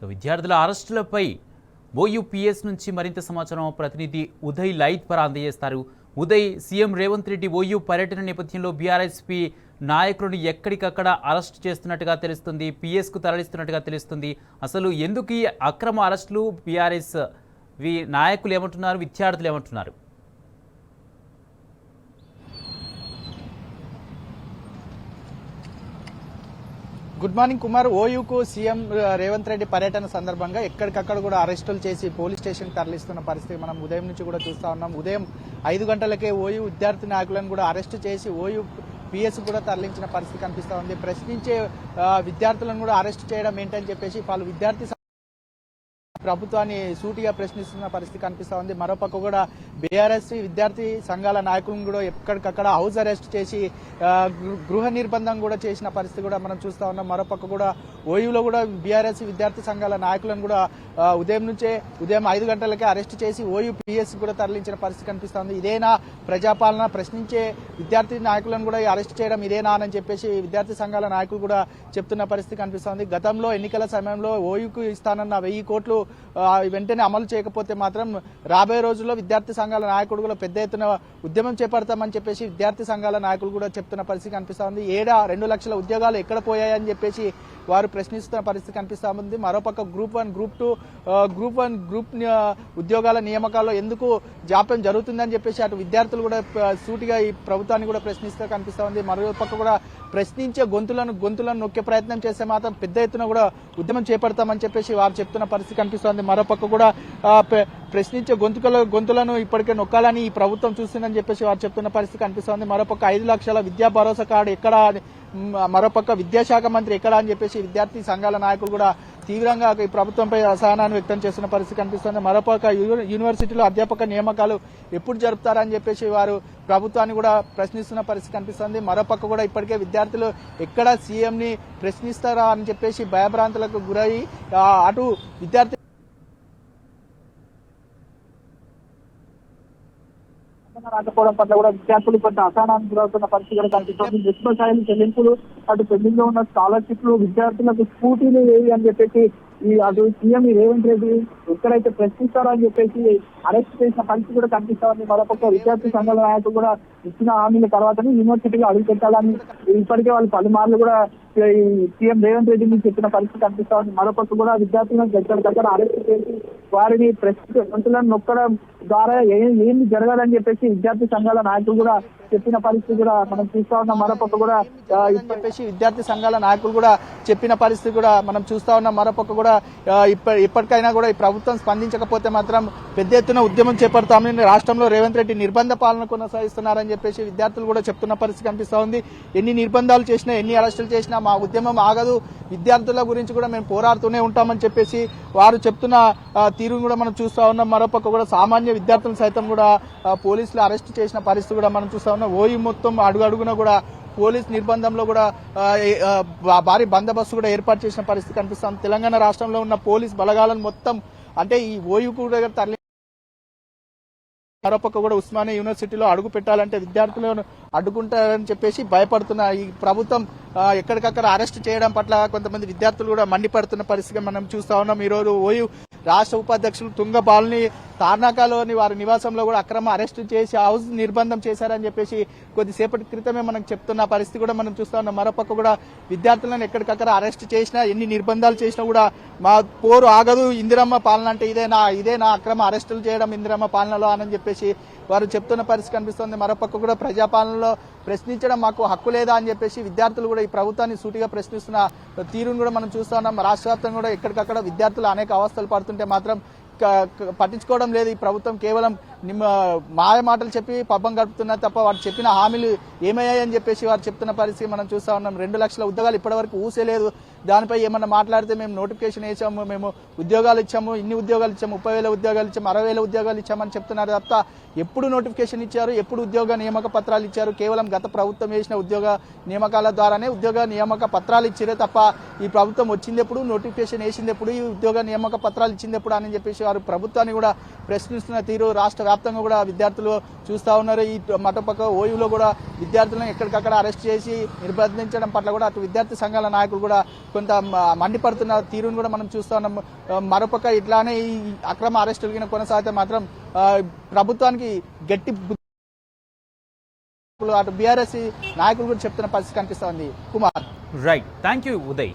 విద్యార్థుల అరెస్టులపై ఓయూపీఎస్ నుంచి మరింత సమాచారం ప్రతినిధి ఉదయ్ లైట్ ద్వారా అందజేస్తారు. ఉదయ్, సీఎం రేవంత్ రెడ్డి ఓయూ పర్యటన నేపథ్యంలో బీఆర్ఎస్పీ నాయకులను ఎక్కడికక్కడ అరెస్ట్ చేస్తున్నట్టుగా తెలుస్తుంది, పీఎస్కు తరలిస్తున్నట్టుగా తెలుస్తుంది. అసలు ఎందుకు ఈ అక్రమ అరెస్టులు? బీఆర్ఎస్ నాయకులు ఏమంటున్నారు, విద్యార్థులు ఏమంటున్నారు? Good morning Kumar. ఓయూకు సీఎం రేవంత్ రెడ్డి పర్యటన సందర్భంగా ఎక్కడికక్కడ కూడా అరెస్టులు చేసి పోలీస్ స్టేషన్ తరలిస్తున్న పరిస్థితి మనం ఉదయం నుంచి కూడా చూస్తా ఉన్నాం. ఉదయం 5 గంటలకే ఓయూ విద్యార్థి నాయకులను కూడా అరెస్టు చేసి ఓయూ పిఎస్ కూడా తరలించిన పరిస్థితి కనిపిస్తా ఉంది. ప్రశ్నించే విద్యార్థులను కూడా అరెస్ట్ చేయడం ఏంటని చెప్పేసి పలు విద్యార్థి ప్రభుత్వాన్ని సూటిగా ప్రశ్నిస్తున్న పరిస్థితి కనిపిస్తా ఉంది. మరోపక్క కూడా బీఆర్ఎస్ విద్యార్థి సంఘాల నాయకులను కూడా ఎక్కడికక్కడ హౌస్ అరెస్ట్ చేసి గృహ నిర్బంధం కూడా చేసిన పరిస్థితి కూడా మనం చూస్తా ఉన్నాం. మరోపక్క కూడా ఓయూలో కూడా బీఆర్ఎస్ విద్యార్థి సంఘాల నాయకులను కూడా ఉదయం 5 గంటలకే అరెస్ట్ చేసి ఓయూ పిఎస్ కూడా తరలించిన పరిస్థితి కనిపిస్తా ఉంది. ఇదేనా ప్రజాపాలన? ప్రశ్నించే విద్యార్థి నాయకులను కూడా అరెస్ట్ చేయడం ఇదేనా అని చెప్పేసి విద్యార్థి సంఘాల నాయకులు కూడా చెప్తున్న పరిస్థితి కనిపిస్తా ఉంది. గతంలో ఎన్నికల సమయంలో ఓయూకు ఇస్తానన్న 1000 కోట్లు వెంటనే అమలు చేయకపోతే మాత్రం రాబోయే రోజుల్లో విద్యార్థి సంఘాల నాయకులు కూడా పెద్ద ఎత్తున ఉద్యమం చేపడతామని చెప్పేసి విద్యార్థి సంఘాల నాయకులు కూడా చెప్తున్న పరిస్థితి కనిపిస్తా ఉంది. 2 లక్షల ఉద్యోగాలు ఎక్కడ పోయాయని చెప్పేసి వారు ప్రశ్నిస్తున్న పరిస్థితి కనిపిస్తా ఉంది. మరోపక్క గ్రూప్ 1, గ్రూప్ 1 ఉద్యోగాల నియామకాల్లో ఎందుకు జాప్యం జరుగుతుందని చెప్పేసి అటు విద్యార్థులు కూడా సూటిగా ఈ ప్రభుత్వాన్ని కూడా ప్రశ్నిస్తూ కనిపిస్తా ఉంది. మరోపక్క కూడా ప్రశ్నించే గొంతులను నొక్కే ప్రయత్నం చేస్తే మాత్రం పెద్ద ఎత్తున కూడా ఉద్యమం చేపడతామని చెప్పేసి వారు చెప్తున్న పరిస్థితి కనిపిస్తోంది. మరోపక్క కూడా ప్రశ్నించే గొంతులను ఇప్పటికే నొక్కాలని ఈ ప్రభుత్వం చూస్తుందని చెప్పేసి వారు చెప్తున్న పరిస్థితి కనిపిస్తోంది. మరోపక్క 5 లక్షల విద్యా భరోసా కార్డు ఎక్కడ, మరోపక్క విద్యాశాఖ మంత్రి ఎక్కడ అని చెప్పేసి విద్యార్థి సంఘాల నాయకులు కూడా తీవ్రంగా ఈ ప్రభుత్వంపై అసహనాన్ని వ్యక్తం చేస్తున్న పరిస్థితి కనిపిస్తోంది. మరోపక్క యూనివర్సిటీలో అధ్యాపక నియామకాలు ఎప్పుడు జరుపుతారని చెప్పేసి వారు ప్రభుత్వాన్ని కూడా ప్రశ్నిస్తున్న పరిస్థితి కనిపిస్తోంది. మరోపక్క కూడా ఇప్పటికే విద్యార్థులు ఎక్కడ సీఎంని ప్రశ్నిస్తారా అని చెప్పేసి భయభ్రాంతులకు గురై అటు విద్యార్థి రాకపోవడం పట్ల కూడా విద్యార్థులు కొంత అసహనానికి గురవుతున్న పరిస్థితి కూడా కనిపిస్తుంది. నిష్పక్షాయిలు చెల్లింపులు, అటు పెండింగ్ లో ఉన్న స్కాలర్షిప్లు, విద్యార్థులకు స్కూటీలు ఏవి అని చెప్పేసి అటు సీఎం రేవంత్ రెడ్డి ఎక్కడైతే ప్రశ్నిస్తారో అని చెప్పేసి అరెస్ట్ చేసిన పరిస్థితి కూడా కనిపిస్తా ఉంది. మరోపక్క విద్యార్థి సంఘాల నాయకులు కూడా ఇచ్చిన హామీల తర్వాతనే యూనివర్సిటీలో అడుగు పెట్టాలని ఇప్పటికే వాళ్ళు పలుమార్లు కూడా సీఎం రేవంత్ రెడ్డిని చెప్పిన పరిస్థితి కనిపిస్తా ఉంది. మరోపక్క కూడా విద్యార్థులను ఎక్కడికక్కడ అరెస్ట్ చేసి వారిని ప్రశ్నించే గొంతులను నొక్కడం ద్వారా ఏమి జరగాలని చెప్పేసి విద్యార్థి సంఘాల నాయకులు కూడా చెప్పిన పరిస్థితి కూడా మనం చూస్తా ఉన్నాం. మరోపక్క కూడా చెప్పేసి విద్యార్థి సంఘాల నాయకులు కూడా చెప్పిన పరిస్థితి కూడా మనం చూస్తా ఉన్నాం. మరోపక్క కూడా ఇప్పటికైనా కూడా ఈ ప్రభుత్వం స్పందించకపోతే మాత్రం పెద్ద ఎత్తున ఉద్యమం చేపడతామని రాష్ట్రంలో రేవంత్ రెడ్డి నిర్బంధ పాలన కొనసాగిస్తున్నారని చెప్పేసి విద్యార్థులు కూడా చెప్తున్న పరిస్థితి కనిపిస్తా ఉంది. ఎన్ని నిర్బంధాలు చేసినా, ఎన్ని అరెస్టులు చేసినా మా ఉద్యమం ఆగదు, విద్యార్థుల గురించి కూడా మేము పోరాడుతూనే ఉంటామని చెప్పేసి వారు చెప్తున్న తీరును కూడా మనం చూస్తా ఉన్నాం. మరోపక్క కూడా సామాన్య విద్యార్థులు సైతం కూడా పోలీసులు అరెస్ట్ చేసిన పరిస్థితి కూడా మనం చూస్తా ఉన్నాం. ఓయి మొత్తం అడుగడుగున కూడా పోలీస్ నిర్బంధంలో కూడా భారీ బందోబస్తు కూడా ఏర్పాటు చేసిన పరిస్థితి కనిపిస్తుంది. తెలంగాణ రాష్ట్రంలో ఉన్న పోలీస్ బలగాలను మొత్తం అంటే ఈ ఓయూ కూడా తరలి మరోపక్క కూడా ఉస్మానియా యూనివర్సిటీలో అడుగు పెట్టాలంటే విద్యార్థులను అడ్డుకుంటారని చెప్పేసి భయపడుతున్న ఈ ప్రభుత్వం ఎక్కడికక్కడ అరెస్ట్ చేయడం పట్ల కొంతమంది విద్యార్థులు కూడా మండిపడుతున్న పరిస్థితి మనం చూస్తా ఉన్నాం. ఈరోజు ఓయూ రాష్ట్ర ఉపాధ్యక్షులు తుంగ బాలుని తార్నాకలోని వారి నివాసంలో కూడా అక్రమ అరెస్టు చేసి హౌస్ నిర్బంధం చేశారని చెప్పేసి కొద్దిసేపటి క్రితమే మనం చెప్తున్న పరిస్థితి కూడా మనం చూస్తా ఉన్నాం. మరోపక్క కూడా విద్యార్థులను ఎక్కడికక్కడ అరెస్ట్ చేసినా, ఎన్ని నిర్బంధాలు చేసినా కూడా మా పోరు ఆగదు, ఇందిరమ్మ పాలన అంటే ఇదేనా అక్రమ అరెస్టులు చేయడం ఇందిరమ్మ పాలనలో అని చెప్పేసి వారు చెప్తున్న పరిస్థితి కనిపిస్తుంది. మరోపక్క కూడా ప్రజాపాలనలో ప్రశ్నించడం మాకు హక్కు లేదా అని చెప్పేసి విద్యార్థులు కూడా ఈ ప్రభుత్వాన్ని సూటిగా ప్రశ్నిస్తున్న తీరును కూడా మనం చూస్తా ఉన్నాం. రాష్ట్ర వ్యాప్తంగా కూడా ఎక్కడికక్కడ విద్యార్థులు అనేక అవస్థలు పడుతుంటే మాత్రం పట్టించుకోవడం లేదు ఈ ప్రభుత్వం. కేవలం మాయ మాటలు చెప్పి పబ్బం గడుపుతున్నారు తప్ప వారు చెప్పిన హామీలు ఏమయ్యాయని చెప్పేసి వారు చెప్తున్న పరిస్థితి మనం చూస్తా ఉన్నాం. 2 లక్షల ఉద్యోగాలు ఇప్పటివరకు ఊసేలేదు. దానిపై ఏమన్నా మాట్లాడితే మేము నోటిఫికేషన్ వేసాము, మేము ఉద్యోగాలు ఇచ్చాము, ఇన్ని ఉద్యోగాలు ఇచ్చాము, 30,000 ఉద్యోగాలు ఇచ్చాము, 60,000 ఉద్యోగాలు ఇచ్చామని చెప్తున్నారు తప్ప ఎప్పుడు నోటిఫికేషన్ ఇచ్చారు, ఎప్పుడు ఉద్యోగ నియామక పత్రాలు ఇచ్చారు? కేవలం గత ప్రభుత్వం వేసిన ఉద్యోగ నియామకాల ద్వారానే ఉద్యోగ నియామక పత్రాలు ఇచ్చిరే తప్ప ఈ ప్రభుత్వం వచ్చింది ఎప్పుడు, నోటిఫికేషన్ వేసింది ఎప్పుడు, ఈ ఉద్యోగ నియామక పత్రాలు ఇచ్చింది ఎప్పుడు అని చెప్పేసి వారు ప్రభుత్వాన్ని కూడా ప్రశ్నిస్తున్న తీరు రాష్ట్ర వ్యాప్తంగా కూడా విద్యార్థులు చూస్తా ఉన్నారు. ఈ మరోపక్క ఓయూలో కూడా విద్యార్థులను ఎక్కడికక్కడ అరెస్ట్ చేసి నిర్బంధించడం పట్ల కూడా అటు విద్యార్థి సంఘాల నాయకులు కూడా కొంత మండిపడుతున్న తీరును కూడా మనం చూస్తా ఉన్నాం. మరోపక్క ఇట్లానే ఈ అక్రమ అరెస్టులు కొనసాగితే మాత్రం ప్రభుత్వానికి గట్టి అటు బీఆర్ఎస్ నాయకులు కూడా చెప్తున్న పరిస్థితి కనిపిస్తోంది. Kumar, right, thank you Uday.